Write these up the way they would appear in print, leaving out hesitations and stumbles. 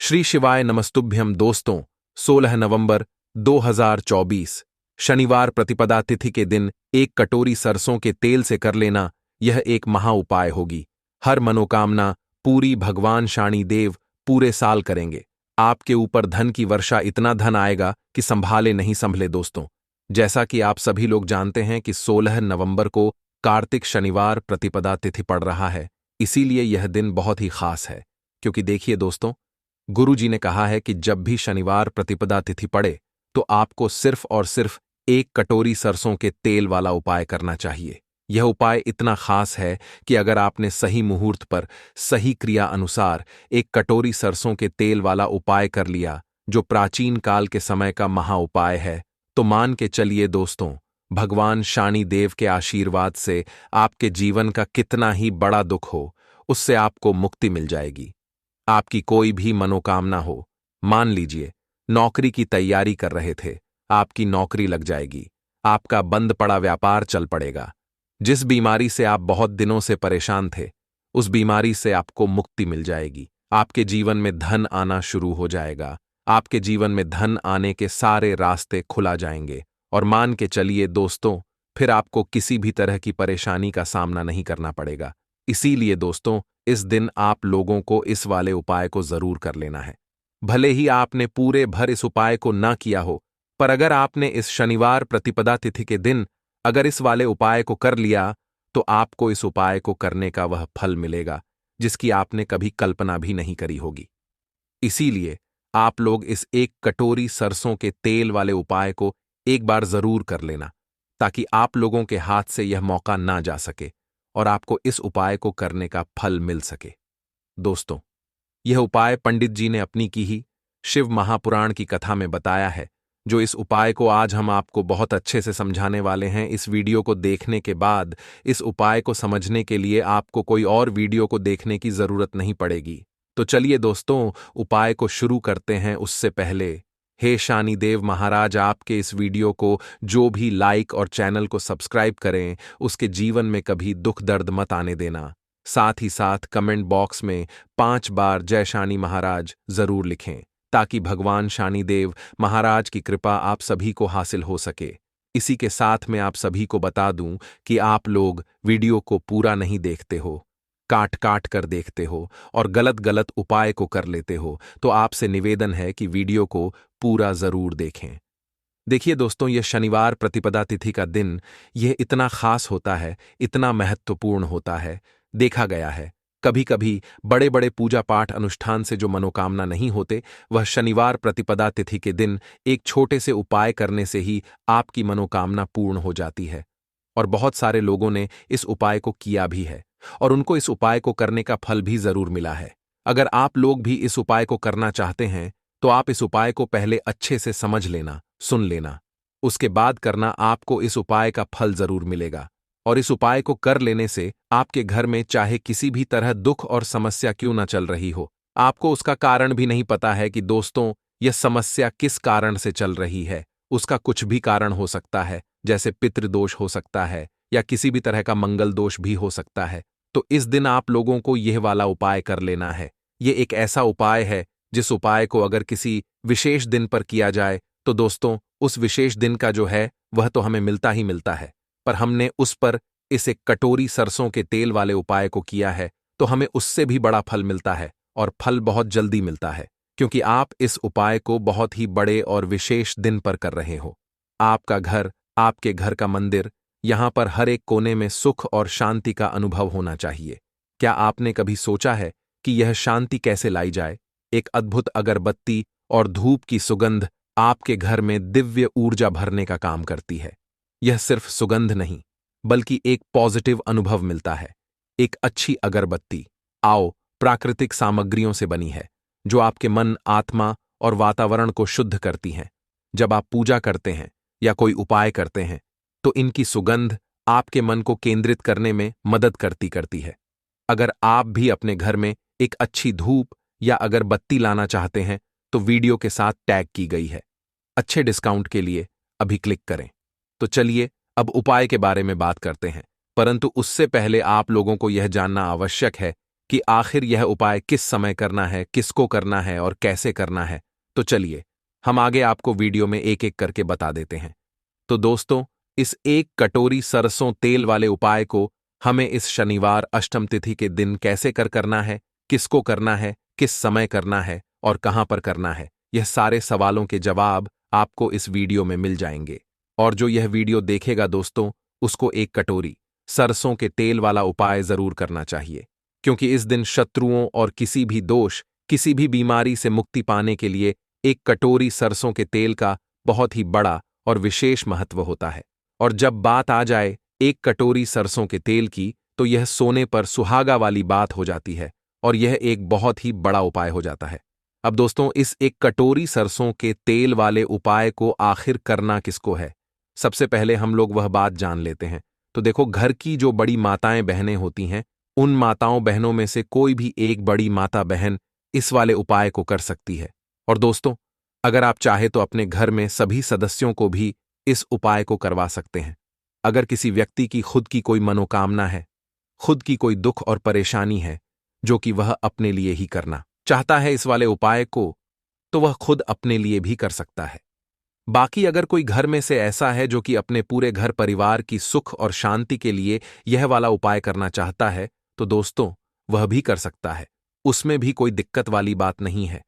श्री शिवाय नमस्तुभ्यम दोस्तों। 16 नवंबर 2024 शनिवार प्रतिपदा तिथि के दिन एक कटोरी सरसों के तेल से कर लेना यह एक महा उपाय होगी। हर मनोकामना पूरी भगवान शानी देव पूरे साल करेंगे। आपके ऊपर धन की वर्षा, इतना धन आएगा कि संभाले नहीं संभले। दोस्तों, जैसा कि आप सभी लोग जानते हैं कि 16 नवंबर को कार्तिक शनिवार प्रतिपदा तिथि पड़ रहा है, इसीलिए यह दिन बहुत ही खास है। क्योंकि देखिए दोस्तों, गुरु जी ने कहा है कि जब भी शनिवार प्रतिपदा तिथि पड़े तो आपको सिर्फ और सिर्फ एक कटोरी सरसों के तेल वाला उपाय करना चाहिए। यह उपाय इतना खास है कि अगर आपने सही मुहूर्त पर सही क्रिया अनुसार एक कटोरी सरसों के तेल वाला उपाय कर लिया, जो प्राचीन काल के समय का महा उपाय है, तो मान के चलिए दोस्तों, भगवान शानी देव के आशीर्वाद से आपके जीवन का कितना ही बड़ा दुख हो, उससे आपको मुक्ति मिल जाएगी। आपकी कोई भी मनोकामना हो, मान लीजिए नौकरी की तैयारी कर रहे थे, आपकी नौकरी लग जाएगी। आपका बंद पड़ा व्यापार चल पड़ेगा। जिस बीमारी से आप बहुत दिनों से परेशान थे, उस बीमारी से आपको मुक्ति मिल जाएगी। आपके जीवन में धन आना शुरू हो जाएगा। आपके जीवन में धन आने के सारे रास्ते खुला जाएंगे। और मान के चलिए दोस्तों, फिर आपको किसी भी तरह की परेशानी का सामना नहीं करना पड़ेगा। इसीलिए दोस्तों, इस दिन आप लोगों को इस वाले उपाय को जरूर कर लेना है। भले ही आपने पूरे भर इस उपाय को ना किया हो, पर अगर आपने इस शनिवार प्रतिपदा तिथि के दिन अगर इस वाले उपाय को कर लिया, तो आपको इस उपाय को करने का वह फल मिलेगा जिसकी आपने कभी कल्पना भी नहीं करी होगी। इसीलिए आप लोग इस एक कटोरी सरसों के तेल वाले उपाय को एक बार जरूर कर लेना, ताकि आप लोगों के हाथ से यह मौका ना जा सके और आपको इस उपाय को करने का फल मिल सके। दोस्तों, यह उपाय पंडित जी ने अपनी की ही शिव महापुराण की कथा में बताया है। जो इस उपाय को आज हम आपको बहुत अच्छे से समझाने वाले हैं। इस वीडियो को देखने के बाद इस उपाय को समझने के लिए आपको कोई और वीडियो को देखने की जरूरत नहीं पड़ेगी। तो चलिए दोस्तों, उपाय को शुरू करते हैं। उससे पहले, हे शानी देव महाराज, आपके इस वीडियो को जो भी लाइक और चैनल को सब्सक्राइब करें, उसके जीवन में कभी दुख दर्द मत आने देना। साथ ही साथ कमेंट बॉक्स में 5 बार जय शानी महाराज जरूर लिखें, ताकि भगवान शानी देव महाराज की कृपा आप सभी को हासिल हो सके। इसी के साथ मैं आप सभी को बता दूं कि आप लोग वीडियो को पूरा नहीं देखते हो, काट काट कर देखते हो और गलत गलत उपाय को कर लेते हो, तो आपसे निवेदन है कि वीडियो को पूरा जरूर देखें। देखिए दोस्तों, यह शनिवार प्रतिपदा तिथि का दिन यह इतना खास होता है, इतना महत्वपूर्ण होता है। देखा गया है कभी कभी बड़े बड़े पूजा पाठ अनुष्ठान से जो मनोकामना नहीं होते, वह शनिवार प्रतिपदा तिथि के दिन एक छोटे से उपाय करने से ही आपकी मनोकामना पूर्ण हो जाती है। और बहुत सारे लोगों ने इस उपाय को किया भी है और उनको इस उपाय को करने का फल भी जरूर मिला है। अगर आप लोग भी इस उपाय को करना चाहते हैं, तो आप इस उपाय को पहले अच्छे से समझ लेना, सुन लेना, उसके बाद करना। आपको इस उपाय का फल जरूर मिलेगा। और इस उपाय को कर लेने से आपके घर में चाहे किसी भी तरह दुख और समस्या क्यों न चल रही हो, आपको उसका कारण भी नहीं पता है कि दोस्तों यह समस्या किस कारण से चल रही है। उसका कुछ भी कारण हो सकता है, जैसे पितृदोष हो सकता है या किसी भी तरह का मंगल दोष भी हो सकता है। तो इस दिन आप लोगों को यह वाला उपाय कर लेना है। यह एक ऐसा उपाय है जिस उपाय को अगर किसी विशेष दिन पर किया जाए, तो दोस्तों उस विशेष दिन का जो है वह तो हमें मिलता ही मिलता है, पर हमने उस पर इस एक कटोरी सरसों के तेल वाले उपाय को किया है, तो हमें उससे भी बड़ा फल मिलता है। और फल बहुत जल्दी मिलता है, क्योंकि आप इस उपाय को बहुत ही बड़े और विशेष दिन पर कर रहे हो। आपका घर, आपके घर का मंदिर, यहां पर हर एक कोने में सुख और शांति का अनुभव होना चाहिए। क्या आपने कभी सोचा है कि यह शांति कैसे लाई जाए? एक अद्भुत अगरबत्ती और धूप की सुगंध आपके घर में दिव्य ऊर्जा भरने का काम करती है। यह सिर्फ सुगंध नहीं, बल्कि एक पॉजिटिव अनुभव मिलता है। एक अच्छी अगरबत्ती प्राकृतिक सामग्रियों से बनी है, जो आपके मन, आत्मा और वातावरण को शुद्ध करती हैं। जब आप पूजा करते हैं या कोई उपाय करते हैं, तो इनकी सुगंध आपके मन को केंद्रित करने में मदद करती है। अगर आप भी अपने घर में एक अच्छी धूप या अगरबत्ती लाना चाहते हैं, तो वीडियो के साथ टैग की गई है। अच्छे डिस्काउंट के लिए अभी क्लिक करें। तो चलिए अब उपाय के बारे में बात करते हैं, परंतु उससे पहले आप लोगों को यह जानना आवश्यक है कि आखिर यह उपाय किस समय करना है, किसको करना है और कैसे करना है। तो चलिए हम आगे आपको वीडियो में एक एक करके बता देते हैं। तो दोस्तों, इस एक कटोरी सरसों तेल वाले उपाय को हमें इस शनिवार अष्टम तिथि के दिन कैसे करना है, किसको करना है, किस समय करना है और कहां पर करना है, यह सारे सवालों के जवाब आपको इस वीडियो में मिल जाएंगे। और जो यह वीडियो देखेगा दोस्तों, उसको एक कटोरी सरसों के तेल वाला उपाय जरूर करना चाहिए, क्योंकि इस दिन शत्रुओं और किसी भी दोष, किसी भी बीमारी से मुक्ति पाने के लिए एक कटोरी सरसों के तेल का बहुत ही बड़ा और विशेष महत्व होता है। और जब बात आ जाए एक कटोरी सरसों के तेल की, तो यह सोने पर सुहागा वाली बात हो जाती है और यह एक बहुत ही बड़ा उपाय हो जाता है। अब दोस्तों, इस एक कटोरी सरसों के तेल वाले उपाय को आखिर करना किसको है, सबसे पहले हम लोग वह बात जान लेते हैं। तो देखो, घर की जो बड़ी माताएं बहनें होती हैं, उन माताओं बहनों में से कोई भी एक बड़ी माता बहन इस वाले उपाय को कर सकती है। और दोस्तों, अगर आप चाहे तो अपने घर में सभी सदस्यों को भी इस उपाय को करवा सकते हैं। अगर किसी व्यक्ति की खुद की कोई मनोकामना है, खुद की कोई दुख और परेशानी है जो कि वह अपने लिए ही करना चाहता है इस वाले उपाय को, तो वह खुद अपने लिए भी कर सकता है। बाकी अगर कोई घर में से ऐसा है जो कि अपने पूरे घर परिवार की सुख और शांति के लिए यह वाला उपाय करना चाहता है, तो दोस्तों वह भी कर सकता है। उसमें भी कोई दिक्कत वाली बात नहीं है।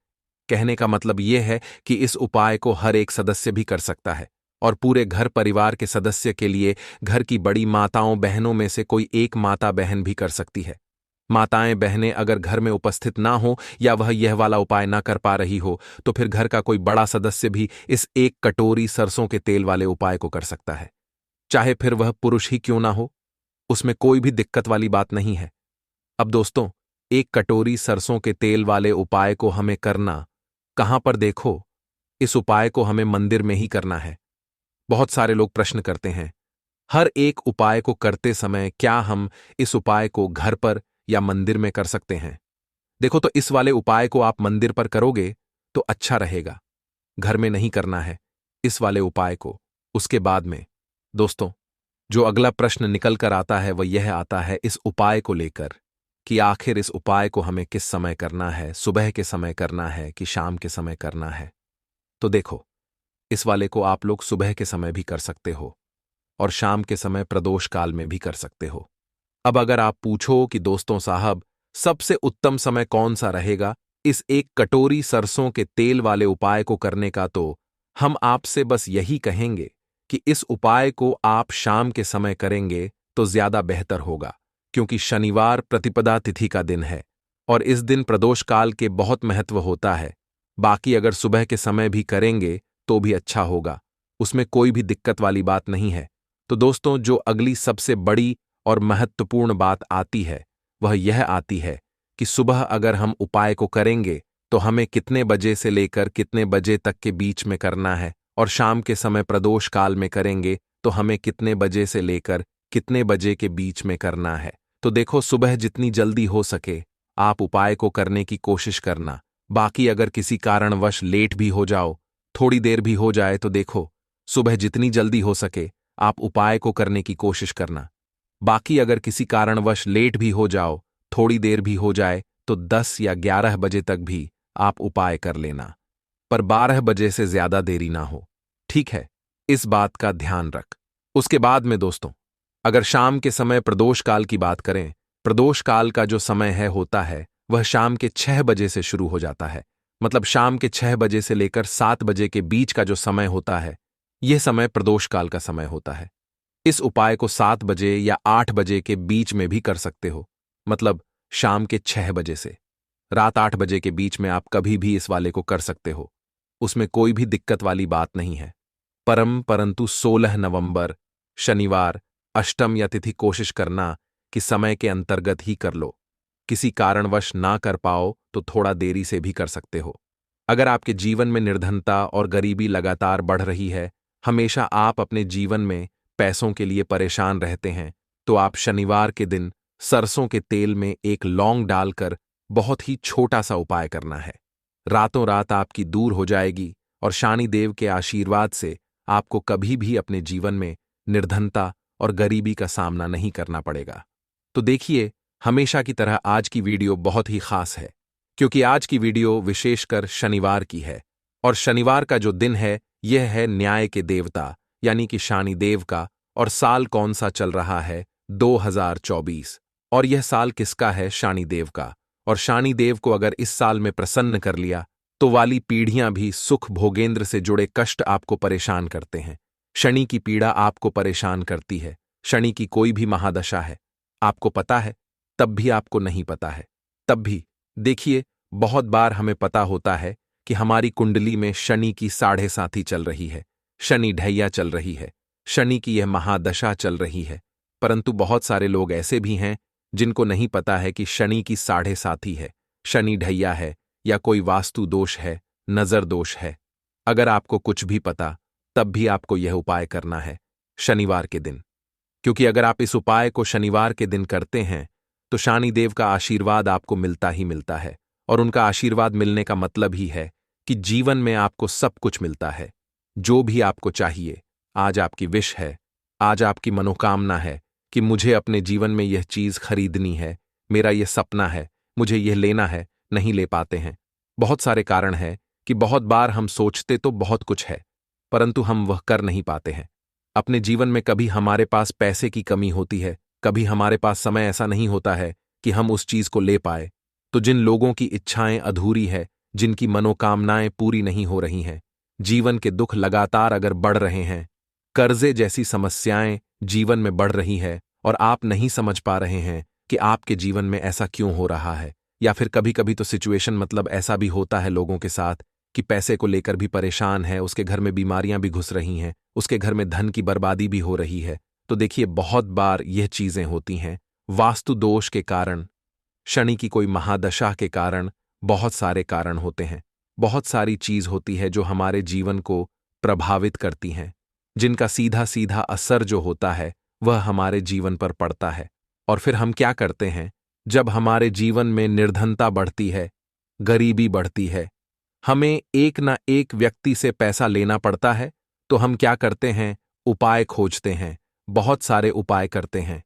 कहने का मतलब यह है कि इस उपाय को हर एक सदस्य भी कर सकता है और पूरे घर परिवार के सदस्य के लिए घर की बड़ी माताओं बहनों में से कोई एक माता बहन भी कर सकती है। माताएं बहनें अगर घर में उपस्थित ना हो या वह यह वाला उपाय ना कर पा रही हो, तो फिर घर का कोई बड़ा सदस्य भी इस एक कटोरी सरसों के तेल वाले उपाय को कर सकता है। चाहे फिर वह पुरुष ही क्यों ना हो, उसमें कोई भी दिक्कत वाली बात नहीं है। अब दोस्तों, एक कटोरी सरसों के तेल वाले उपाय को हमें करना कहां पर, देखो, इस उपाय को हमें मंदिर में ही करना है। बहुत सारे लोग प्रश्न करते हैं, हर एक उपाय को करते समय क्या हम इस उपाय को घर पर या मंदिर में कर सकते हैं? देखो, तो इस वाले उपाय को आप मंदिर पर करोगे तो अच्छा रहेगा, घर में नहीं करना है इस वाले उपाय को। उसके बाद में दोस्तों, जो अगला प्रश्न निकल कर आता है वह यह आता है इस उपाय को लेकर कि आखिर इस उपाय को हमें किस समय करना है, सुबह के समय करना है कि शाम के समय करना है। तो देखो, इस वाले को आप लोग सुबह के समय भी कर सकते हो और शाम के समय प्रदोष काल में भी कर सकते हो। अब अगर आप पूछो कि दोस्तों साहब, सबसे उत्तम समय कौन सा रहेगा इस एक कटोरी सरसों के तेल वाले उपाय को करने का, तो हम आपसे बस यही कहेंगे कि इस उपाय को आप शाम के समय करेंगे तो ज्यादा बेहतर होगा, क्योंकि शनिवार प्रतिपदा तिथि का दिन है और इस दिन प्रदोष काल के बहुत महत्व होता है। बाकी अगर सुबह के समय भी करेंगे तो भी अच्छा होगा, उसमें कोई भी दिक्कत वाली बात नहीं है। तो दोस्तों, जो अगली सबसे बड़ी और महत्वपूर्ण बात आती है वह यह आती है कि सुबह अगर हम उपाय को करेंगे तो हमें कितने बजे से लेकर कितने बजे तक के बीच में करना है, और शाम के समय प्रदोष काल में करेंगे तो हमें कितने बजे से लेकर कितने बजे के बीच में करना है। तो देखो, सुबह जितनी जल्दी हो सके आप उपाय को करने की कोशिश करना। बाकी अगर किसी कारणवश लेट भी हो जाओ, थोड़ी देर भी हो जाए, तो देखो, सुबह जितनी जल्दी हो सके आप उपाय को करने की कोशिश करना। बाकी अगर किसी कारणवश लेट भी हो जाओ, थोड़ी देर भी हो जाए, तो 10 या 11 बजे तक भी आप उपाय कर लेना, पर 12 बजे से ज्यादा देरी ना हो। ठीक है, इस बात का ध्यान रख। उसके बाद में दोस्तों, अगर शाम के समय प्रदोष काल की बात करें, प्रदोष काल का जो समय होता है वह शाम के 6 बजे से शुरू हो जाता है। मतलब शाम के 6 बजे से लेकर 7 बजे के बीच का जो समय होता है, यह समय प्रदोष काल का समय होता है। इस उपाय को 7 बजे या 8 बजे के बीच में भी कर सकते हो। मतलब शाम के 6 बजे से रात 8 बजे के बीच में आप कभी भी इस वाले को कर सकते हो, उसमें कोई भी दिक्कत वाली बात नहीं है। परंतु 16 नवंबर शनिवार अष्टम या तिथि कोशिश करना कि समय के अंतर्गत ही कर लो। किसी कारणवश ना कर पाओ तो थोड़ा देरी से भी कर सकते हो। अगर आपके जीवन में निर्धनता और गरीबी लगातार बढ़ रही है, हमेशा आप अपने जीवन में पैसों के लिए परेशान रहते हैं, तो आप शनिवार के दिन सरसों के तेल में एक लौंग डालकर बहुत ही छोटा सा उपाय करना है। रातों रात आपकी दूर हो जाएगी और शनि देव के आशीर्वाद से आपको कभी भी अपने जीवन में निर्धनता और गरीबी का सामना नहीं करना पड़ेगा। तो देखिए, हमेशा की तरह आज की वीडियो बहुत ही खास है, क्योंकि आज की वीडियो विशेषकर शनिवार की है। और शनिवार का जो दिन है, यह है न्याय के देवता यानी कि शनिदेव का। और साल कौन सा चल रहा है? 2024। और यह साल किसका है? शनिदेव का। और शनिदेव को अगर इस साल में प्रसन्न कर लिया तो वाली पीढ़ियां भी सुख भोगेंद्र से जुड़े कष्ट आपको परेशान करते हैं। शनि की पीड़ा आपको परेशान करती है। शनि की कोई भी महादशा है, आपको पता है, तब भी आपको नहीं पता है। तब भी देखिए, बहुत बार हमें पता होता है कि हमारी कुंडली में शनि की साढ़े साथी चल रही है, शनि ढैया चल रही है, शनि की यह महादशा चल रही है। परंतु बहुत सारे लोग ऐसे भी हैं जिनको नहीं पता है कि शनि की साढ़े साथी है, शनि ढैया है, या कोई वास्तु दोष है, नजर दोष है। अगर आपको कुछ भी पता, तब भी आपको यह उपाय करना है शनिवार के दिन। क्योंकि अगर आप इस उपाय को शनिवार के दिन करते हैं तो शनिदेव का आशीर्वाद आपको मिलता ही मिलता है। और उनका आशीर्वाद मिलने का मतलब ही है कि जीवन में आपको सब कुछ मिलता है, जो भी आपको चाहिए। आज आपकी विश है, आज आपकी मनोकामना है कि मुझे अपने जीवन में यह चीज खरीदनी है, मेरा यह सपना है, मुझे यह लेना है, नहीं ले पाते हैं। बहुत सारे कारण हैं कि बहुत बार हम सोचते तो बहुत कुछ है, परंतु हम वह कर नहीं पाते हैं। अपने जीवन में कभी हमारे पास पैसे की कमी होती है, कभी हमारे पास समय ऐसा नहीं होता है कि हम उस चीज को ले पाए। तो जिन लोगों की इच्छाएं अधूरी है, जिनकी मनोकामनाएं पूरी नहीं हो रही हैं, जीवन के दुख लगातार अगर बढ़ रहे हैं, कर्जे जैसी समस्याएं जीवन में बढ़ रही है और आप नहीं समझ पा रहे हैं कि आपके जीवन में ऐसा क्यों हो रहा है। या फिर कभी कभी तो सिचुएशन मतलब ऐसा भी होता है लोगों के साथ कि पैसे को लेकर भी परेशान है, उसके घर में बीमारियां भी घुस रही हैं, उसके घर में धन की बर्बादी भी हो रही है। तो देखिए, बहुत बार यह चीजें होती हैं वास्तु दोष के कारण, शनि की कोई महादशा के कारण। बहुत सारे कारण होते हैं, बहुत सारी चीज होती है जो हमारे जीवन को प्रभावित करती हैं, जिनका सीधा सीधा असर जो होता है वह हमारे जीवन पर पड़ता है। और फिर हम क्या करते हैं? जब हमारे जीवन में निर्धनता बढ़ती है, गरीबी बढ़ती है, हमें एक ना एक व्यक्ति से पैसा लेना पड़ता है, तो हम क्या करते हैं? उपाय खोजते हैं, बहुत सारे उपाय करते हैं।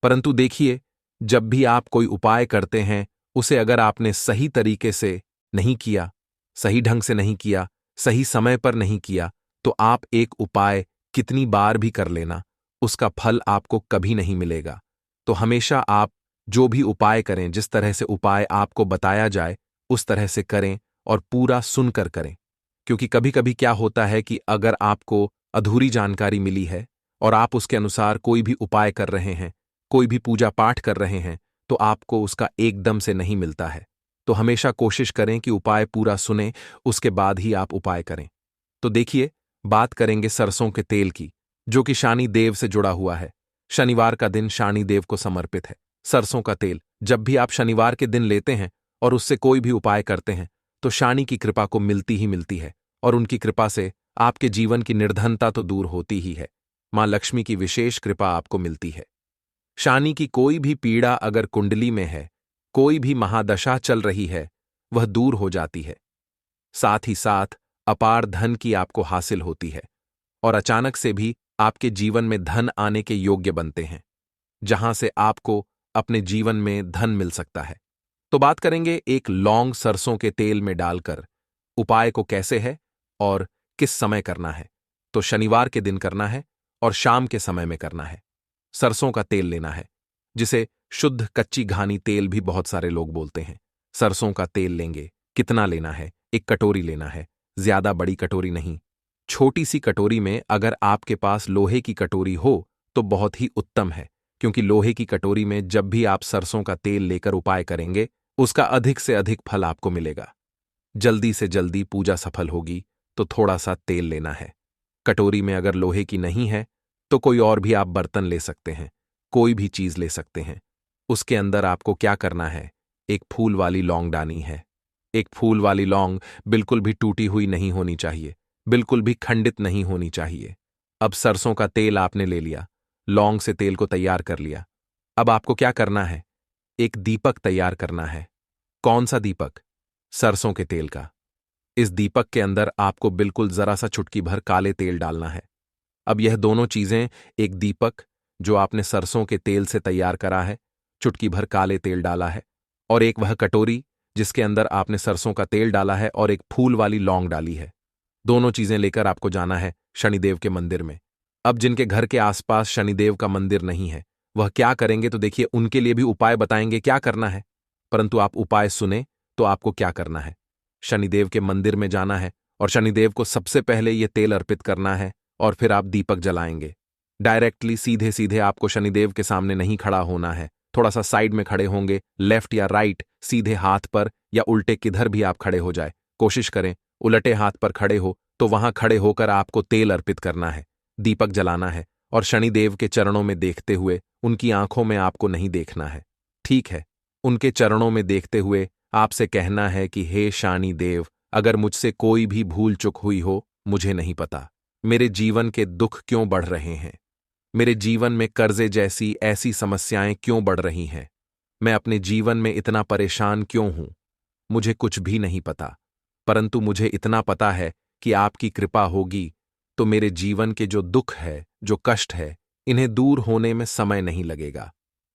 परंतु देखिए, जब भी आप कोई उपाय करते हैं, उसे अगर आपने सही तरीके से नहीं किया, सही ढंग से नहीं किया, सही समय पर नहीं किया, तो आप एक उपाय कितनी बार भी कर लेना, उसका फल आपको कभी नहीं मिलेगा। तो हमेशा आप जो भी उपाय करें, जिस तरह से उपाय आपको बताया जाए उस तरह से करें और पूरा सुनकर करें। क्योंकि कभी कभी क्या होता है कि अगर आपको अधूरी जानकारी मिली है और आप उसके अनुसार कोई भी उपाय कर रहे हैं, कोई भी पूजा पाठ कर रहे हैं, तो आपको उसका एकदम से नहीं मिलता है। तो हमेशा कोशिश करें कि उपाय पूरा सुनें, उसके बाद ही आप उपाय करें। तो देखिए, बात करेंगे सरसों के तेल की, जो कि शनिदेव से जुड़ा हुआ है। शनिवार का दिन शनिदेव को समर्पित है। सरसों का तेल जब भी आप शनिवार के दिन लेते हैं और उससे कोई भी उपाय करते हैं, तो शनि की कृपा को मिलती ही मिलती है। और उनकी कृपा से आपके जीवन की निर्धनता तो दूर होती ही है, मां लक्ष्मी की विशेष कृपा आपको मिलती है। शनि की कोई भी पीड़ा अगर कुंडली में है, कोई भी महादशा चल रही है, वह दूर हो जाती है। साथ ही साथ अपार धन की आपको हासिल होती है और अचानक से भी आपके जीवन में धन आने के योग्य बनते हैं, जहां से आपको अपने जीवन में धन मिल सकता है। तो बात करेंगे एक लौंग सरसों के तेल में डालकर उपाय को कैसे है और किस समय करना है। तो शनिवार के दिन करना है और शाम के समय में करना है। सरसों का तेल लेना है, जिसे शुद्ध कच्ची घानी तेल भी बहुत सारे लोग बोलते हैं। सरसों का तेल लेंगे। कितना लेना है? एक कटोरी लेना है, ज्यादा बड़ी कटोरी नहीं, छोटी सी कटोरी में। अगर आपके पास लोहे की कटोरी हो तो बहुत ही उत्तम है, क्योंकि लोहे की कटोरी में जब भी आप सरसों का तेल लेकर उपाय करेंगे, उसका अधिक से अधिक फल आपको मिलेगा। जल्दी से जल्दी पूजा सफल होगी, तो थोड़ा सा तेल लेना है। कटोरी में अगर लोहे की नहीं है तो कोई और भी आप बर्तन ले सकते हैं, कोई भी चीज ले सकते हैं। उसके अंदर आपको क्या करना है? एक फूल वाली लौंग डालनी है। एक फूल वाली लौंग बिल्कुल भी टूटी हुई नहीं होनी चाहिए, बिल्कुल भी खंडित नहीं होनी चाहिए। अब सरसों का तेल आपने ले लिया, लौंग से तेल को तैयार कर लिया। अब आपको क्या करना है? एक दीपक तैयार करना है। कौन सा दीपक? सरसों के तेल का। इस दीपक के अंदर आपको बिल्कुल जरा सा चुटकी भर काले तेल डालना है। अब यह दोनों चीजें, एक दीपक जो आपने सरसों के तेल से तैयार करा है चुटकी भर काले तेल डाला है, और एक वह कटोरी जिसके अंदर आपने सरसों का तेल डाला है और एक फूल वाली लौंग डाली है। दोनों चीजें लेकर आपको जाना है शनिदेव के मंदिर में। अब जिनके घर के आसपास शनिदेव का मंदिर नहीं है, वह क्या करेंगे तो देखिए, उनके लिए भी उपाय बताएंगे क्या करना है। परंतु आप उपाय सुने तो आपको क्या करना है। शनिदेव के मंदिर में जाना है और शनिदेव को सबसे पहले यह तेल अर्पित करना है, और फिर आप दीपक जलाएंगे। डायरेक्टली सीधे सीधे आपको शनिदेव के सामने नहीं खड़ा होना है, थोड़ा सा साइड में खड़े होंगे, लेफ्ट या राइट, सीधे हाथ पर या उल्टे किधर भी आप खड़े हो जाए। कोशिश करें उलटे हाथ पर खड़े हो तो वहां खड़े होकर आपको तेल अर्पित करना है, दीपक जलाना है, और शनिदेव के चरणों में देखते हुए, उनकी आंखों में आपको नहीं देखना है, ठीक है। उनके चरणों में देखते हुए आपसे कहना है कि हे शानी देव, अगर मुझसे कोई भी भूल चूक हुई हो, मुझे नहीं पता। मेरे जीवन के दुख क्यों बढ़ रहे हैं, मेरे जीवन में कर्जे जैसी ऐसी समस्याएं क्यों बढ़ रही हैं, मैं अपने जीवन में इतना परेशान क्यों हूं, मुझे कुछ भी नहीं पता। परंतु मुझे इतना पता है कि आपकी कृपा होगी तो मेरे जीवन के जो दुख है, जो कष्ट है, इन्हें दूर होने में समय नहीं लगेगा।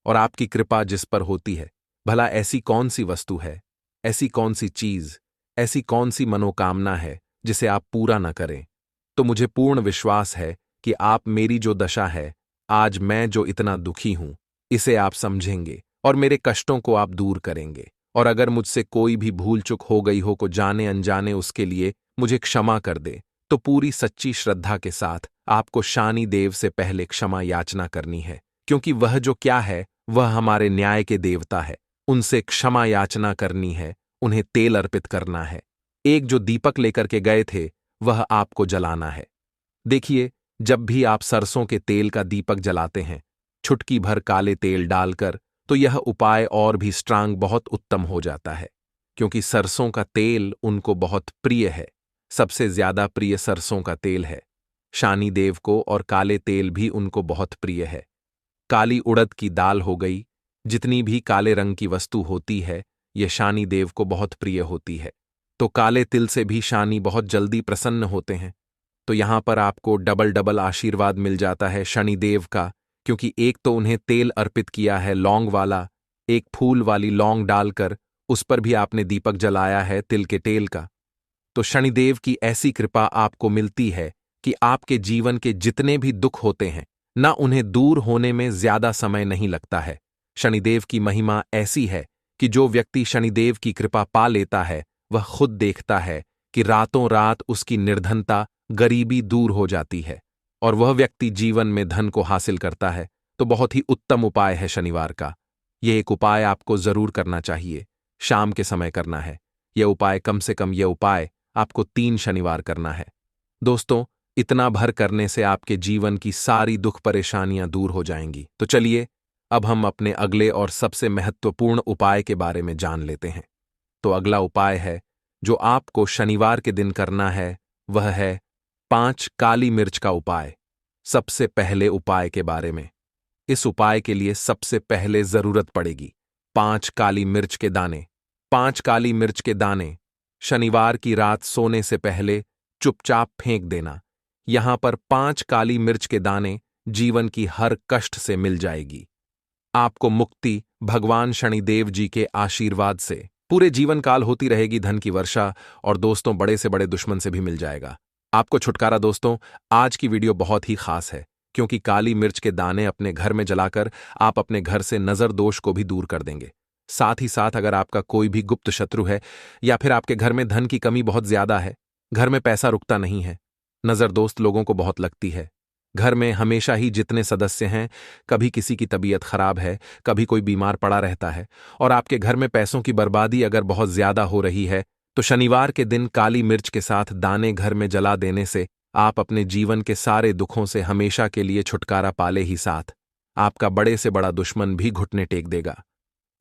और आपकी कृपा जिस पर होती है, भला ऐसी कौन सी वस्तु है, ऐसी कौन सी चीज, ऐसी कौन सी मनोकामना है जिसे आप पूरा न करें। तो मुझे पूर्ण विश्वास है कि आप मेरी जो दशा है, आज मैं जो इतना दुखी हूं, इसे आप समझेंगे और मेरे कष्टों को आप दूर करेंगे। और अगर मुझसे कोई भी भूल चूक हो गई हो को जाने अनजाने, उसके लिए मुझे क्षमा कर दे। तो पूरी सच्ची श्रद्धा के साथ आपको शानी देव से पहले क्षमा याचना करनी है, क्योंकि वह जो क्या है, वह हमारे न्याय के देवता है। उनसे क्षमा याचना करनी है, उन्हें तेल अर्पित करना है। एक जो दीपक लेकर के गए थे, वह आपको जलाना है। देखिए, जब भी आप सरसों के तेल का दीपक जलाते हैं, छुटकी भर काले तेल डालकर, तो यह उपाय और भी स्ट्रांग, बहुत उत्तम हो जाता है, क्योंकि सरसों का तेल उनको बहुत प्रिय है। सबसे ज्यादा प्रिय सरसों का तेल है शानी देव को, और काले तेल भी उनको बहुत प्रिय है। काली उड़द की दाल हो गई, जितनी भी काले रंग की वस्तु होती है, यह शानी देव को बहुत प्रिय होती है। तो काले तिल से भी शानी बहुत जल्दी प्रसन्न होते हैं। तो यहां पर आपको डबल डबल आशीर्वाद मिल जाता है शनिदेव का, क्योंकि एक तो उन्हें तेल अर्पित किया है लौंग वाला, एक फूल वाली लौंग डालकर उस पर भी आपने दीपक जलाया है तिल के तेल का। तो शनिदेव की ऐसी कृपा आपको मिलती है कि आपके जीवन के जितने भी दुख होते हैं ना, उन्हें दूर होने में ज्यादा समय नहीं लगता है। शनिदेव की महिमा ऐसी है कि जो व्यक्ति शनिदेव की कृपा पा लेता है, वह खुद देखता है कि रातों रात उसकी निर्धनता, गरीबी दूर हो जाती है, और वह व्यक्ति जीवन में धन को हासिल करता है। तो बहुत ही उत्तम उपाय है शनिवार का। यह एक उपाय आपको जरूर करना चाहिए, शाम के समय करना है। यह उपाय कम से कम, यह उपाय आपको 3 शनिवार करना है। दोस्तों, इतना भर करने से आपके जीवन की सारी दुख परेशानियां दूर हो जाएंगी। तो चलिए, अब हम अपने अगले और सबसे महत्वपूर्ण उपाय के बारे में जान लेते हैं। तो अगला उपाय है जो आपको शनिवार के दिन करना है, वह है 5 काली मिर्च का उपाय। सबसे पहले उपाय के बारे में, इस उपाय के लिए सबसे पहले जरूरत पड़ेगी 5 काली मिर्च के दाने। 5 काली मिर्च के दाने शनिवार की रात सोने से पहले चुपचाप फेंक देना। यहां पर 5 काली मिर्च के दाने जीवन की हर कष्ट से मिल जाएगी। आपको मुक्ति भगवान शनिदेव जी के आशीर्वाद से पूरे जीवन काल होती रहेगी, धन की वर्षा, और दोस्तों बड़े से बड़े दुश्मन से भी मिल जाएगा आपको छुटकारा। दोस्तों, आज की वीडियो बहुत ही खास है, क्योंकि काली मिर्च के दाने अपने घर में जलाकर आप अपने घर से नजर दोष को भी दूर कर देंगे। साथ ही साथ अगर आपका कोई भी गुप्त शत्रु है, या फिर आपके घर में धन की कमी बहुत ज्यादा है, घर में पैसा रुकता नहीं है, नजर दोस्त लोगों को बहुत लगती है, घर में हमेशा ही जितने सदस्य हैं, कभी किसी की तबीयत खराब है, कभी कोई बीमार पड़ा रहता है, और आपके घर में पैसों की बर्बादी अगर बहुत ज्यादा हो रही है, तो शनिवार के दिन काली मिर्च के साथ दाने घर में जला देने से आप अपने जीवन के सारे दुखों से हमेशा के लिए छुटकारा पाले ही साथ आपका बड़े से बड़ा दुश्मन भी घुटने टेक देगा,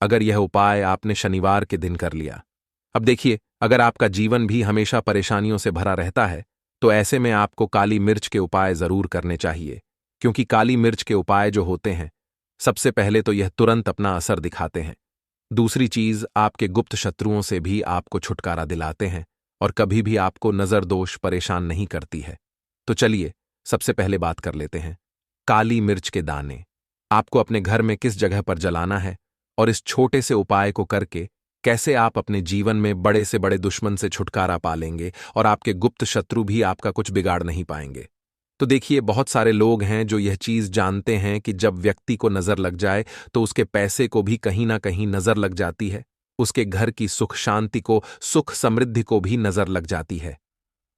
अगर यह उपाय आपने शनिवार के दिन कर लिया। अब देखिए, अगर आपका जीवन भी हमेशा परेशानियों से भरा रहता है, तो ऐसे में आपको काली मिर्च के उपाय जरूर करने चाहिए, क्योंकि काली मिर्च के उपाय जो होते हैं, सबसे पहले तो यह तुरंत अपना असर दिखाते हैं। दूसरी चीज, आपके गुप्त शत्रुओं से भी आपको छुटकारा दिलाते हैं, और कभी भी आपको नजर दोष परेशान नहीं करती है। तो चलिए, सबसे पहले बात कर लेते हैं काली मिर्च के दाने। आपको अपने घर में किस जगह पर जलाना है, और इस छोटे से उपाय को करके कैसे आप अपने जीवन में बड़े से बड़े दुश्मन से छुटकारा पा लेंगे और आपके गुप्त शत्रु भी आपका कुछ बिगाड़ नहीं पाएंगे। तो देखिए, बहुत सारे लोग हैं जो यह चीज जानते हैं कि जब व्यक्ति को नजर लग जाए तो उसके पैसे को भी कहीं ना कहीं नजर लग जाती है, उसके घर की सुख शांति को, सुख समृद्धि को भी नजर लग जाती है।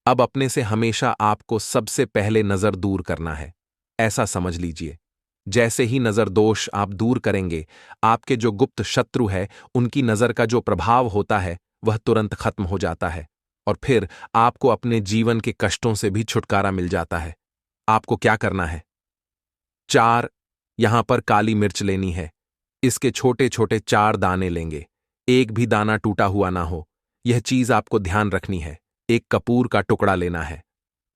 अब अपने से हमेशा आपको सबसे पहले नजर दूर करना है। ऐसा समझ लीजिए, जैसे ही नजर दोष आप दूर करेंगे, आपके जो गुप्त शत्रु है उनकी नजर का जो प्रभाव होता है वह तुरंत खत्म हो जाता है और फिर आपको अपने जीवन के कष्टों से भी छुटकारा मिल जाता है। आपको क्या करना है? 4 यहां पर काली मिर्च लेनी है। इसके छोटे छोटे 4 दाने लेंगे, एक भी दाना टूटा हुआ ना हो, यह चीज आपको ध्यान रखनी है। एक कपूर का टुकड़ा लेना है।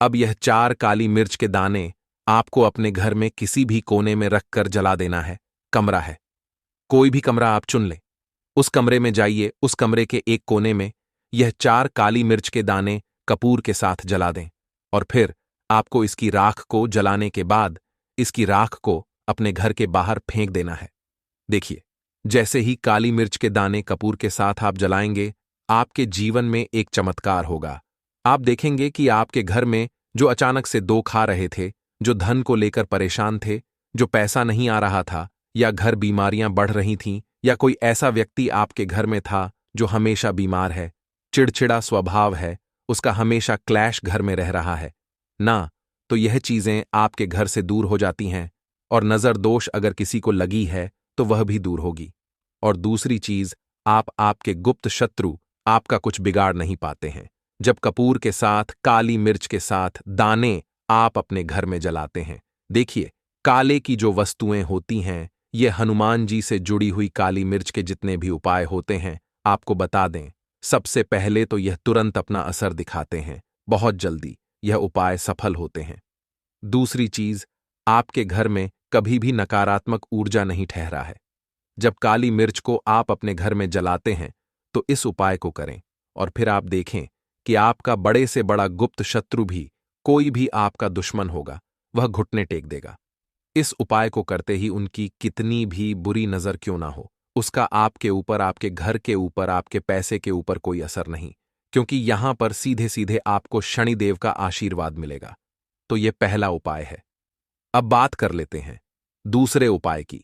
अब यह 4 काली मिर्च के दाने आपको अपने घर में किसी भी कोने में रखकर जला देना है। कमरा है, कोई भी कमरा आप चुन लें, उस कमरे में जाइए, उस कमरे के एक कोने में यह 4 काली मिर्च के दाने कपूर के साथ जला दें और फिर आपको इसकी राख को जलाने के बाद इसकी राख को अपने घर के बाहर फेंक देना है। देखिए, जैसे ही काली मिर्च के दाने कपूर के साथ आप जलाएंगे, आपके जीवन में एक चमत्कार होगा। आप देखेंगे कि आपके घर में जो अचानक से दो खा रहे थे, जो धन को लेकर परेशान थे, जो पैसा नहीं आ रहा था, या घर बीमारियां बढ़ रही थीं, या कोई ऐसा व्यक्ति आपके घर में था जो हमेशा बीमार है, चिड़चिड़ा स्वभाव है, उसका हमेशा क्लैश घर में रह रहा है ना, तो यह चीजें आपके घर से दूर हो जाती हैं और नजर दोष अगर किसी को लगी है तो वह भी दूर होगी। और दूसरी चीज, आपके गुप्त शत्रु आपका कुछ बिगाड़ नहीं पाते हैं जब कपूर के साथ, काली मिर्च के साथ दाने आप अपने घर में जलाते हैं। देखिए, काले की जो वस्तुएं होती हैं, ये हनुमान जी से जुड़ी हुई काली मिर्च के जितने भी उपाय होते हैं, आपको बता दें, सबसे पहले तो यह तुरंत अपना असर दिखाते हैं, बहुत जल्दी यह उपाय सफल होते हैं। दूसरी चीज, आपके घर में कभी भी नकारात्मक ऊर्जा नहीं ठहरा है। जब काली मिर्च को आप अपने घर में जलाते हैं तो इस उपाय को करें और फिर आप देखें कि आपका बड़े से बड़ा गुप्त शत्रु भी, कोई भी आपका दुश्मन होगा, वह घुटने टेक देगा। इस उपाय को करते ही उनकी कितनी भी बुरी नजर क्यों ना हो, उसका आपके ऊपर, आपके घर के ऊपर, आपके पैसे के ऊपर कोई असर नहीं, क्योंकि यहां पर सीधे सीधे आपको शनिदेव का आशीर्वाद मिलेगा। तो यह पहला उपाय है। अब बात कर लेते हैं दूसरे उपाय की,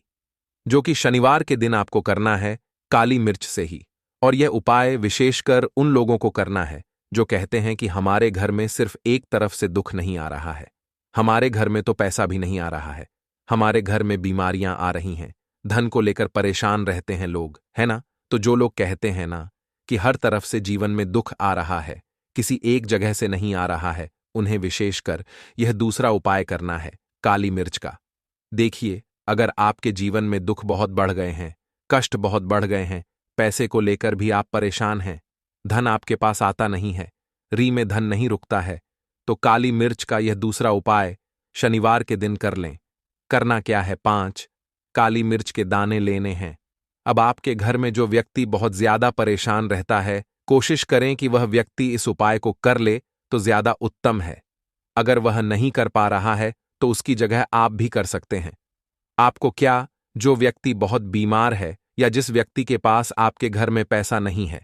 जो कि शनिवार के दिन आपको करना है काली मिर्च से ही। और यह उपाय विशेषकर उन लोगों को करना है जो कहते हैं कि हमारे घर में सिर्फ एक तरफ से दुख नहीं आ रहा है, हमारे घर में तो पैसा भी नहीं आ रहा है, हमारे घर में बीमारियां आ रही हैं, धन को लेकर परेशान रहते हैं लोग, है ना। तो जो लोग कहते हैं ना कि हर तरफ से जीवन में दुख आ रहा है, किसी एक जगह से नहीं आ रहा है, उन्हें विशेषकर यह दूसरा उपाय करना है काली मिर्च का। देखिए, अगर आपके जीवन में दुख बहुत बढ़ गए हैं, कष्ट बहुत बढ़ गए हैं, पैसे को लेकर भी आप परेशान हैं, धन आपके पास आता नहीं है, री में धन नहीं रुकता है, तो काली मिर्च का यह दूसरा उपाय शनिवार के दिन कर लें। करना क्या है? 5 काली मिर्च के दाने लेने हैं। अब आपके घर में जो व्यक्ति बहुत ज्यादा परेशान रहता है, कोशिश करें कि वह व्यक्ति इस उपाय को कर ले तो ज्यादा उत्तम है। अगर वह नहीं कर पा रहा है तो उसकी जगह आप भी कर सकते हैं। आपको क्या, जो व्यक्ति बहुत बीमार है या जिस व्यक्ति के पास आपके घर में पैसा नहीं है,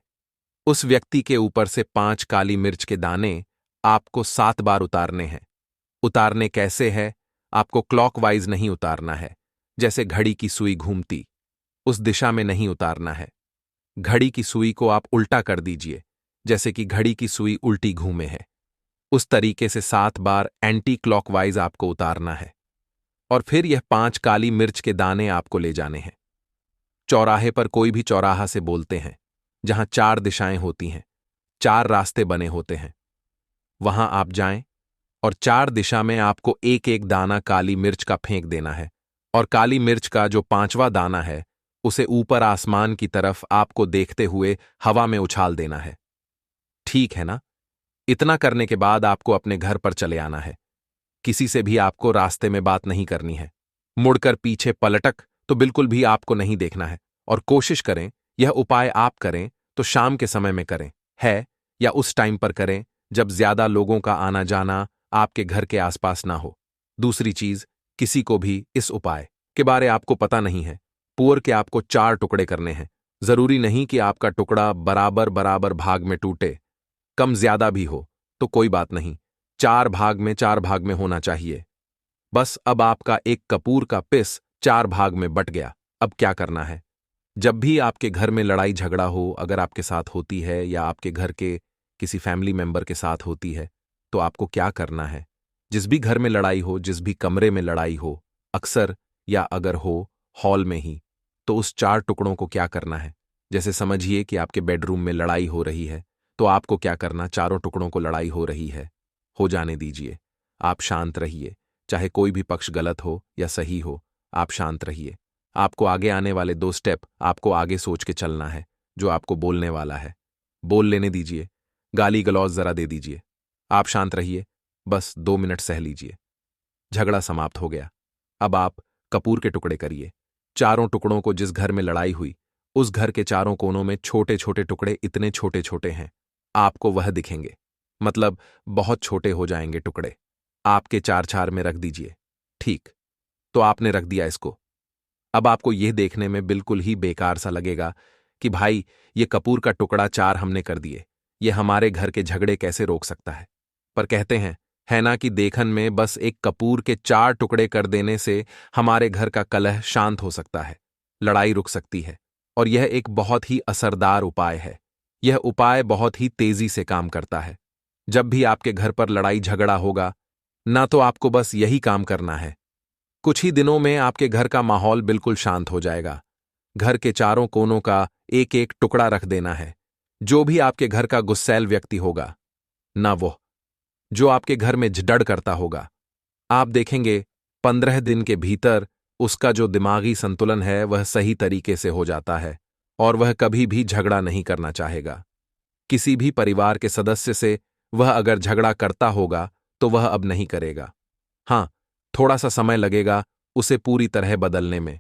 उस व्यक्ति के ऊपर से 5 काली मिर्च के दाने आपको 7 बार उतारने हैं। उतारने कैसे है? आपको क्लॉकवाइज नहीं उतारना है, जैसे घड़ी की सुई घूमती, उस दिशा में नहीं उतारना है। घड़ी की सुई को आप उल्टा कर दीजिए, जैसे कि घड़ी की सुई उल्टी घूमे है, उस तरीके से 7 बार एंटी क्लॉकवाइज आपको उतारना है। और फिर यह 5 काली मिर्च के दाने आपको ले जाने हैं। चौराहे पर, कोई भी चौराहा से बोलते हैं, जहां 4 दिशाएं होती हैं, 4 रास्ते बने होते हैं, वहां आप जाएं और 4 दिशा में आपको एक एक दाना काली मिर्च का फेंक देना है। और काली मिर्च का जो 5वां दाना है, उसे ऊपर आसमान की तरफ आपको देखते हुए हवा में उछाल देना है। ठीक है ना? इतना करने के बाद आपको अपने घर पर चले आना है। किसी से भी आपको रास्ते में बात नहीं करनी है। मुड़कर पीछे पलटक तो बिल्कुल भी आपको नहीं देखना है। और कोशिश करें, यह उपाय आप करें तो शाम के समय में करें, है, या उस टाइम पर करें जब ज्यादा लोगों का आना जाना आपके घर के आसपास ना हो। दूसरी चीज, किसी को भी इस उपाय के बारे आपको पता नहीं है पुअर के आपको 4 टुकड़े करने हैं। जरूरी नहीं कि आपका टुकड़ा बराबर बराबर भाग में टूटे, कम ज्यादा भी हो तो कोई बात नहीं, 4 भाग में होना चाहिए। बस अब आपका एक कपूर का पिस 4 भाग में बट गया। अब क्या करना है? जब भी आपके घर में लड़ाई झगड़ा हो, अगर आपके साथ होती है या आपके घर के किसी फैमिली मेंबर के साथ होती है, तो आपको क्या करना है? जिस भी घर में लड़ाई हो, जिस भी कमरे में लड़ाई हो, अक्सर या अगर हो हॉल में ही, तो उस 4 टुकड़ों को क्या करना है? जैसे समझिए कि आपके बेडरूम में लड़ाई हो रही है, तो आपको क्या करना? चारों टुकड़ों को लड़ाई हो रही है, हो जाने दीजिए। आप शांत रहिए, चाहे कोई भी पक्ष गलत हो या सही हो, आप शांत रहिए। आपको आगे आने वाले 2 स्टेप आपको आगे सोच के चलना है, जो आपको बोलने वाला है। बोल लेने दीजिए, गाली गलौज जरा दे दीजिए। आप शांत रहिए, बस 2 मिनट सह लीजिए। झगड़ा समाप्त हो गया। अब आप कपूर के टुकड़े करिए। चारों टुकड़ों को जिस घर में लड़ाई हुई, उस घर के चारों कोनों में छोटे छोटे टुकड़े इतने छोटे छोटे हैं, आपको वह दिखेंगे। मतलब बहुत छोटे हो जाएंगे टुकड़े। आपके 4 में रख दीजिए। ठीक, तो आपने रख दिया इसको। अब आपको यह देखने में बिल्कुल ही बेकार सा लगेगा कि भाई ये कपूर का टुकड़ा 4 हमने कर दिए, ये हमारे घर के झगड़े कैसे रोक सकता है? पर कहते हैं, है ना, कि देखन में बस एक कपूर के 4 टुकड़े कर देने से हमारे घर का कलह शांत हो सकता है, लड़ाई रुक सकती है। और यह एक बहुत ही असरदार उपाय है। यह उपाय बहुत ही तेजी से काम करता है। जब भी आपके घर पर लड़ाई झगड़ा होगा ना, तो आपको बस यही काम करना है। कुछ ही दिनों में आपके घर का माहौल बिल्कुल शांत हो जाएगा। घर के चारों कोनों का एक एक टुकड़ा रख देना है। जो भी आपके घर का गुस्सैल व्यक्ति होगा, ना वो जो आपके घर में झगड़ करता होगा, आप देखेंगे 15 दिन के भीतर उसका जो दिमागी संतुलन है वह सही तरीके से हो जाता है और वह कभी भी झगड़ा नहीं करना चाहेगा। किसी भी परिवार के सदस्य से वह अगर झगड़ा करता होगा तो वह अब नहीं करेगा। हाँ, थोड़ा सा समय लगेगा उसे पूरी तरह बदलने में।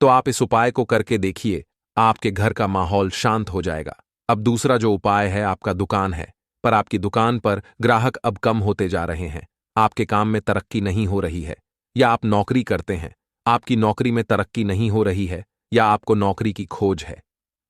तो आप इस उपाय को करके देखिए, आपके घर का माहौल शांत हो जाएगा। अब दूसरा जो उपाय है, आपका दुकान है, पर आपकी दुकान पर ग्राहक अब कम होते जा रहे हैं। आपके काम में तरक्की नहीं हो रही है, या आप नौकरी करते हैं, आपकी नौकरी में तरक्की नहीं हो रही है, या आपको नौकरी की खोज है।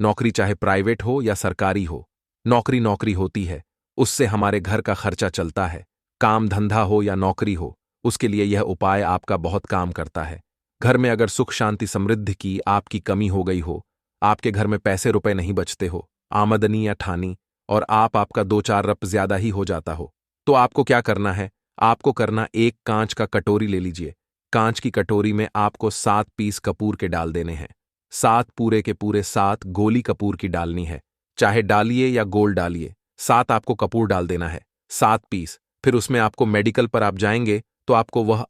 नौकरी चाहे प्राइवेट हो या सरकारी हो, नौकरी नौकरी होती है, उससे हमारे घर का खर्चा चलता है। काम धंधा हो या नौकरी हो, उसके लिए यह उपाय आपका बहुत काम करता है। घर में अगर सुख शांति समृद्धि की आपकी कमी हो गई हो, आपके घर में पैसे रुपए नहीं बचते हो, आमदनी या ठानी, और आपका 2-4 रप ज्यादा ही हो जाता हो, तो आपको क्या करना है? आपको करना, एक कांच का कटोरी ले लीजिए। कांच की कटोरी में आपको 7 पीस कपूर के डाल देने हैं। 7 पूरे के पूरे 7 गोली कपूर की डालनी है। चाहे डालिए या गोल डालिए, 7 आपको कपूर डाल देना है, 7 पीस। फिर उसमें आपको मेडिकल पर आप जाएंगे तो आपको वह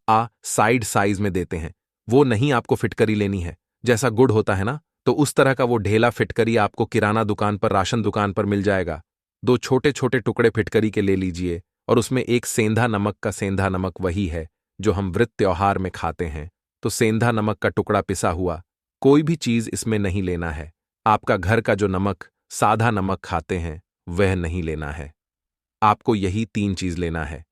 साइड साइज में देते हैं। वो नहीं, आपको फिटकरी लेनी है। जैसा गुड़ होता है ना, तो उस तरह का वो ढेला फिटकरी आपको किराना दुकान पर, राशन दुकान पर मिल जाएगा। 2 छोटे छोटे टुकड़े फिटकरी के ले लीजिए और उसमें एक सेंधा नमक का, सेंधा नमक वही है जो हम व्रत त्योहार में खाते हैं, तो सेंधा नमक का टुकड़ा पिसा हुआ, कोई भी चीज इसमें नहीं लेना है। आपका घर का जो नमक, साधा नमक खाते हैं, वह नहीं लेना है। आपको यही 3 चीज लेना है।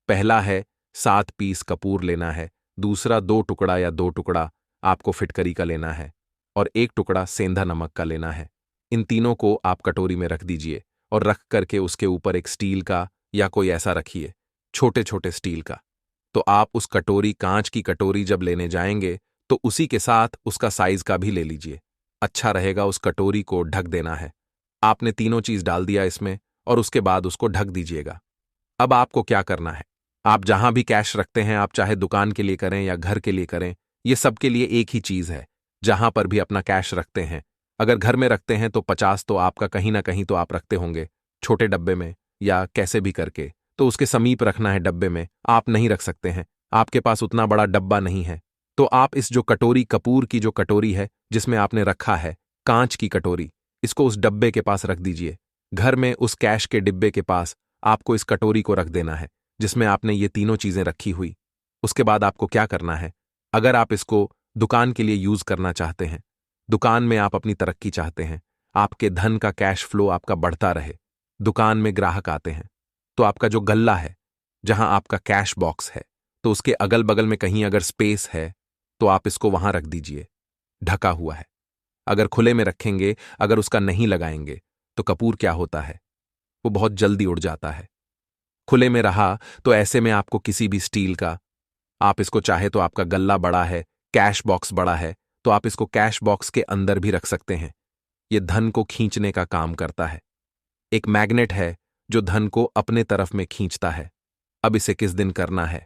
पहला है 7 पीस कपूर लेना है, दूसरा 2 टुकड़ा या 2 टुकड़ा आपको फिटकरी का लेना है, और 1 टुकड़ा सेंधा नमक का लेना है। इन तीनों को आप कटोरी में रख दीजिए और रख करके उसके ऊपर एक स्टील का या कोई ऐसा रखिए, छोटे छोटे स्टील का। तो आप उस कटोरी, कांच की कटोरी जब लेने जाएंगे तो उसी के साथ उसका साइज का भी ले लीजिए। अच्छा रहेगा उस कटोरी को ढक देना है। आपने तीनों चीज डाल दिया इसमें और उसके बाद उसको ढक दीजिएगा। अब आपको क्या करना है? आप जहां भी कैश रखते हैं, आप चाहे दुकान के लिए करें या घर के लिए करें, ये सबके लिए एक ही चीज है। जहां पर भी अपना कैश रखते हैं, अगर घर में रखते हैं तो 50 तो आपका कहीं ना कहीं तो आप रखते होंगे, छोटे डब्बे में या कैसे भी करके, तो उसके समीप रखना है डब्बे में। आप नहीं रख सकते हैं, आपके पास उतना बड़ा डब्बा नहीं है, तो आप इस जो कटोरी, कपूर की जो कटोरी है जिसमें आपने रखा है, कांच की कटोरी, इसको उस डब्बे के पास रख दीजिए। घर में उस कैश के डिब्बे के पास आपको इस कटोरी को रख देना है जिसमें आपने ये तीनों चीजें रखी हुई। उसके बाद आपको क्या करना है? अगर आप इसको दुकान के लिए यूज करना चाहते हैं, दुकान में आप अपनी तरक्की चाहते हैं, आपके धन का कैश फ्लो आपका बढ़ता रहे, दुकान में ग्राहक आते हैं, तो आपका जो गल्ला है, जहां आपका कैश बॉक्स है, तो उसके अगल बगल में कहीं अगर स्पेस है तो आप इसको वहां रख दीजिए। ढका हुआ है। अगर खुले में रखेंगे, अगर उसका नहीं लगाएंगे, तो कपूर क्या होता है, वो बहुत जल्दी उड़ जाता है। खुले में रहा तो ऐसे में आपको किसी भी स्टील का, आप इसको चाहे तो आपका गल्ला बड़ा है, कैश बॉक्स बड़ा है, तो आप इसको कैश बॉक्स के अंदर भी रख सकते हैं। ये धन को खींचने का काम करता है। एक मैग्नेट है जो धन को अपने तरफ में खींचता है। अब इसे किस दिन करना है?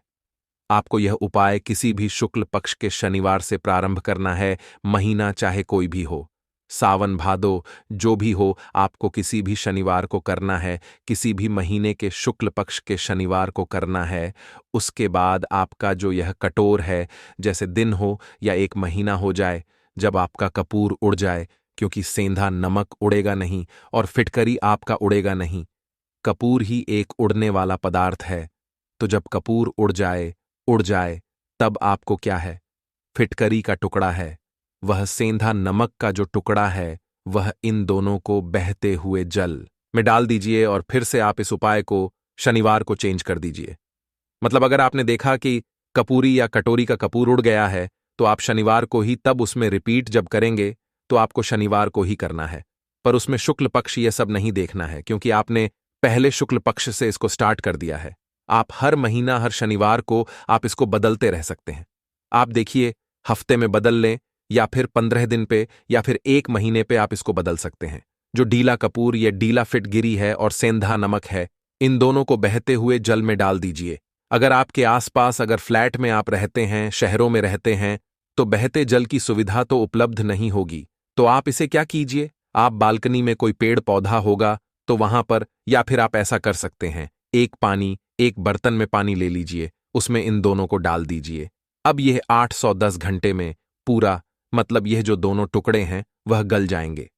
आपको यह उपाय किसी भी शुक्ल पक्ष के शनिवार से प्रारंभ करना है, महीना चाहे कोई भी हो, सावन भादो जो भी हो, आपको किसी भी शनिवार को करना है, किसी भी महीने के शुक्ल पक्ष के शनिवार को करना है। उसके बाद आपका जो यह कटोर है, जैसे दिन हो या एक महीना हो जाए, जब आपका कपूर उड़ जाए, क्योंकि सेंधा नमक उड़ेगा नहीं और फिटकरी आपका उड़ेगा नहीं, कपूर ही एक उड़ने वाला पदार्थ है। तो जब कपूर उड़ जाए, तब आपको क्या है? फिटकरी का टुकड़ा है, वह सेंधा नमक का जो टुकड़ा है, वह इन दोनों को बहते हुए जल में डाल दीजिए और फिर से आप इस उपाय को शनिवार को चेंज कर दीजिए। मतलब अगर आपने देखा कि कपूरी या कटोरी का कपूर उड़ गया है, तो आप शनिवार को ही तब उसमें रिपीट जब करेंगे, तो आपको शनिवार को ही करना है। पर उसमें शुक्ल पक्ष ये सब नहीं देखना है, क्योंकि आपने पहले शुक्ल पक्ष से इसको स्टार्ट कर दिया है। आप हर महीना हर शनिवार को आप इसको बदलते रह सकते हैं। आप देखिए, हफ्ते में बदल लें या फिर 15 दिन पे या फिर एक महीने पे आप इसको बदल सकते हैं। जो डीला कपूर या डीला फिटगिरी है और सेंधा नमक है, इन दोनों को बहते हुए जल में डाल दीजिए। अगर आपके आसपास अगर फ्लैट में आप रहते हैं, शहरों में रहते हैं, तो बहते जल की सुविधा तो उपलब्ध नहीं होगी। तो आप इसे क्या कीजिए, आप बालकनी में कोई पेड़ पौधा होगा तो वहां पर, या फिर आप ऐसा कर सकते हैं, एक बर्तन में पानी ले लीजिए, उसमें इन दोनों को डाल दीजिए। अब यह 810 घंटे में पूरा, मतलब यह जो दोनों टुकड़े हैं वह गल जाएंगे।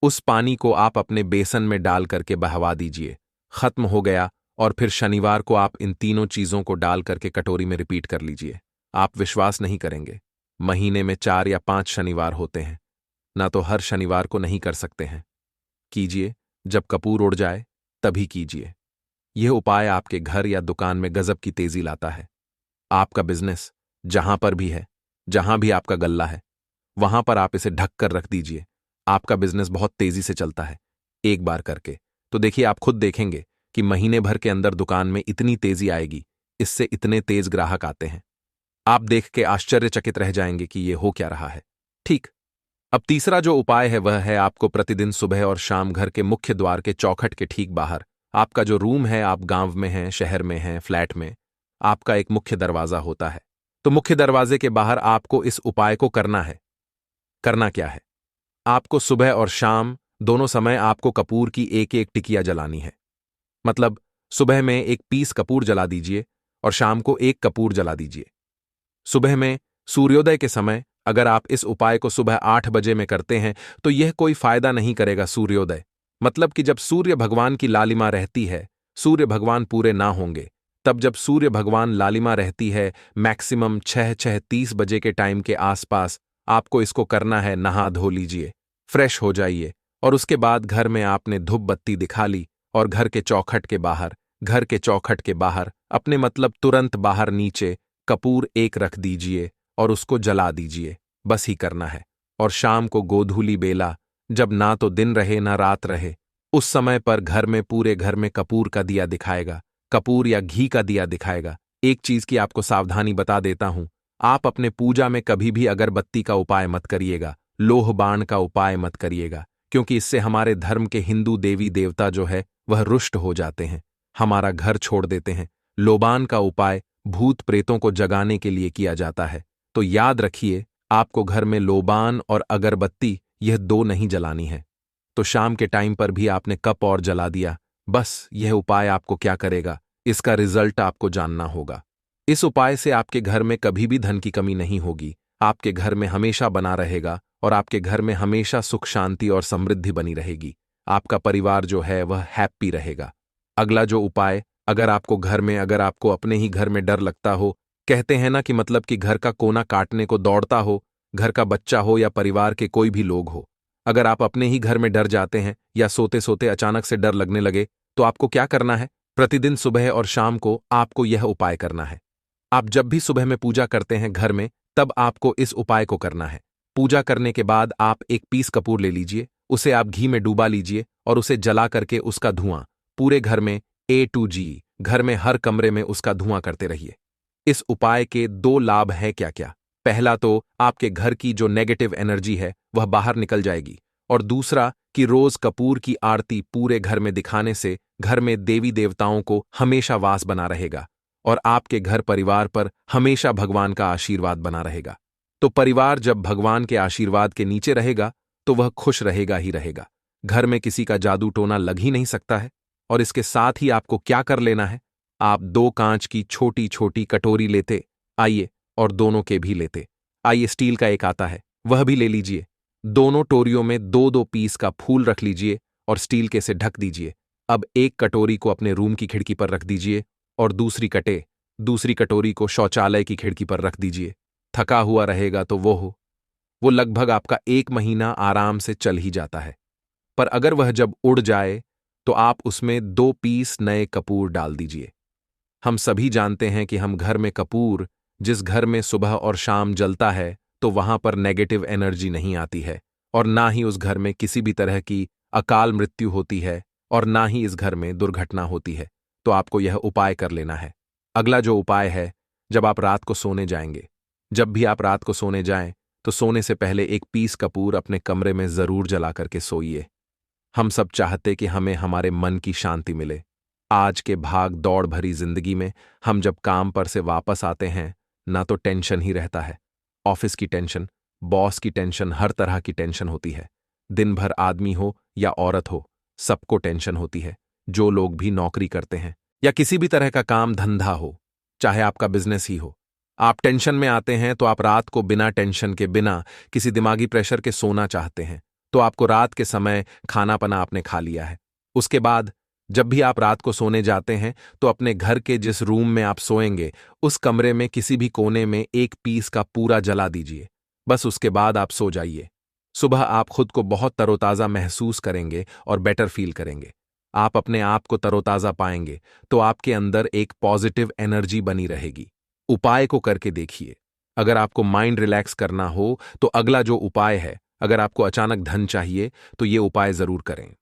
उस पानी को आप अपने बेसन में डाल करके बहवा दीजिए। खत्म हो गया, और फिर शनिवार को आप इन तीनों चीजों को डाल करके कटोरी में रिपीट कर लीजिए। आप विश्वास नहीं करेंगे, महीने में 4 या 5 शनिवार होते हैं, ना तो हर शनिवार को नहीं कर सकते हैं। कीजिए, जब कपूर उड़ जाए तभी कीजिए। यह उपाय आपके घर या दुकान में गजब की तेजी लाता है। आपका बिजनेस जहां पर भी है, जहां भी आपका गल्ला है, वहां पर आप इसे ढक कर रख दीजिए। आपका बिजनेस बहुत तेजी से चलता है। एक बार करके तो देखिए, आप खुद देखेंगे कि महीने भर के अंदर दुकान में इतनी तेजी आएगी, इससे इतने तेज ग्राहक आते हैं। आप देख के आश्चर्यचकित रह जाएंगे कि ये हो क्या रहा है। ठीक। अब तीसरा जो उपाय है वह है, आपको प्रतिदिन सुबह और शाम घर के मुख्य द्वार के चौखट के ठीक बाहर, आपका जो रूम है, आप गांव में हैं, शहर में हैं, फ्लैट में, आपका एक मुख्य दरवाजा होता है। तो मुख्य दरवाजे के बाहर आपको इस उपाय को करना है। करना क्या है? आपको सुबह और शाम दोनों समय आपको कपूर की एक एक टिकिया जलानी है। मतलब सुबह में एक पीस कपूर जला दीजिए और शाम को एक कपूर जला दीजिए। सुबह में सूर्योदय के समय अगर आप इस उपाय को सुबह 8 बजे में करते हैं, तो यह कोई फायदा नहीं करेगा। सूर्योदय मतलब कि जब सूर्य भगवान की लालिमा रहती है, सूर्य भगवान पूरे ना होंगे, तब जब सूर्य भगवान लालिमा रहती है, मैक्सिमम 6-6:30 बजे के टाइम के आसपास आपको इसको करना है। नहा धो लीजिए, फ्रेश हो जाइए, और उसके बाद घर में आपने धूप बत्ती दिखा ली, और घर के चौखट के बाहर अपने मतलब तुरंत बाहर नीचे कपूर एक रख दीजिए और उसको जला दीजिए। बस ही करना है। और शाम को गोधूली बेला, जब ना तो दिन रहे ना रात रहे, उस समय पर घर में, पूरे घर में कपूर का दिया दिखाएगा, कपूर या घी का दिया दिखाएगा। एक चीज की आपको सावधानी बता देता हूं, आप अपने पूजा में कभी भी अगरबत्ती का उपाय मत करिएगा, लोह बाण का उपाय मत करिएगा, क्योंकि इससे हमारे धर्म के हिंदू देवी देवता जो है वह रुष्ट हो जाते हैं, हमारा घर छोड़ देते हैं। लोबान का उपाय भूत प्रेतों को जगाने के लिए किया जाता है। तो याद रखिए, आपको घर में लोबान और अगरबत्ती यह दो नहीं जलानी है। तो शाम के टाइम पर भी आपने कप और जला दिया। बस यह उपाय आपको क्या करेगा, इसका रिजल्ट आपको जानना होगा। इस उपाय से आपके घर में कभी भी धन की कमी नहीं होगी, आपके घर में हमेशा बना रहेगा, और आपके घर में हमेशा सुख शांति और समृद्धि बनी रहेगी। आपका परिवार जो है वह हैप्पी रहेगा। अगला जो उपाय, अगर आपको अपने ही घर में डर लगता हो, कहते हैं ना कि मतलब कि घर का कोना काटने को दौड़ता हो, घर का बच्चा हो या परिवार के कोई भी लोग हो, अगर आप अपने ही घर में डर जाते हैं या सोते सोते अचानक से डर लगने लगे, तो आपको क्या करना है? प्रतिदिन सुबह और शाम को आपको यह उपाय करना है। आप जब भी सुबह में पूजा करते हैं घर में, तब आपको इस उपाय को करना है। पूजा करने के बाद आप एक पीस कपूर ले लीजिए, उसे आप घी में डुबा लीजिए और उसे जला करके उसका धुआं पूरे घर में A to G घर में हर कमरे में उसका धुआं करते रहिए। इस उपाय के दो लाभ हैं क्या क्या। पहला तो आपके घर की जो नेगेटिव एनर्जी है वह बाहर निकल जाएगी, और दूसरा कि रोज कपूर की आरती पूरे घर में दिखाने से घर में देवी देवताओं को हमेशा वास बना रहेगा और आपके घर परिवार पर हमेशा भगवान का आशीर्वाद बना रहेगा। तो परिवार जब भगवान के आशीर्वाद के नीचे रहेगा तो वह खुश रहेगा ही रहेगा। घर में किसी का जादू टोना लग ही नहीं सकता है। और इसके साथ ही आपको क्या कर लेना है, आप 2 कांच की छोटी छोटी कटोरी लेते आइए और दोनों के भी लेते आइए। स्टील का एक आता है, वह भी ले लीजिए। दोनों टोरियों में 2-2 पीस का फूल रख लीजिए और स्टील के से ढक दीजिए। अब एक कटोरी को अपने रूम की खिड़की पर रख दीजिए और दूसरी कटोरी को शौचालय की खिड़की पर रख दीजिए। थका हुआ रहेगा तो वो लगभग आपका 1 महीना आराम से चल ही जाता है। पर अगर वह जब उड़ जाए तो आप उसमें 2 पीस नए कपूर डाल दीजिए। हम सभी जानते हैं कि हम घर में कपूर जिस घर में सुबह और शाम जलता है तो वहां पर नेगेटिव एनर्जी नहीं आती है, और ना ही उस घर में किसी भी तरह की अकाल मृत्यु होती है, और ना ही इस घर में दुर्घटना होती है। तो आपको यह उपाय कर लेना है। अगला जो उपाय है, जब आप रात को सोने जाएंगे, जब भी आप रात को सोने जाएं तो सोने से पहले 1 पीस कपूर अपने कमरे में जरूर जला करके सोइए। हम सब चाहते कि हमें हमारे मन की शांति मिले। आज के भाग दौड़ भरी जिंदगी में हम जब काम पर से वापस आते हैं ना तो टेंशन ही रहता है। ऑफिस की टेंशन, बॉस की टेंशन, हर तरह की टेंशन होती है। दिन भर आदमी हो या औरत हो, सबको टेंशन होती है। जो लोग भी नौकरी करते हैं या किसी भी तरह का काम धंधा हो, चाहे आपका बिजनेस ही हो, आप टेंशन में आते हैं तो आप रात को बिना टेंशन के, बिना किसी दिमागी प्रेशर के सोना चाहते हैं। तो आपको रात के समय खाना पना आपने खा लिया है। उसके बाद जब भी आप रात को सोने जाते हैं तो अपने घर के जिस रूम में आप सोएंगे उस कमरे में किसी भी कोने में 1 पीस का पूरा जला दीजिए। बस उसके बाद आप सो जाइए। सुबह आप खुद को बहुत तरोताजा महसूस करेंगे और बेटर फील करेंगे। आप अपने आप को तरोताजा पाएंगे तो आपके अंदर एक पॉजिटिव एनर्जी बनी रहेगी। उपाय को करके देखिए। अगर आपको माइंड रिलैक्स करना हो तो अगला जो उपाय है, अगर आपको अचानक धन चाहिए तो ये उपाय जरूर करें।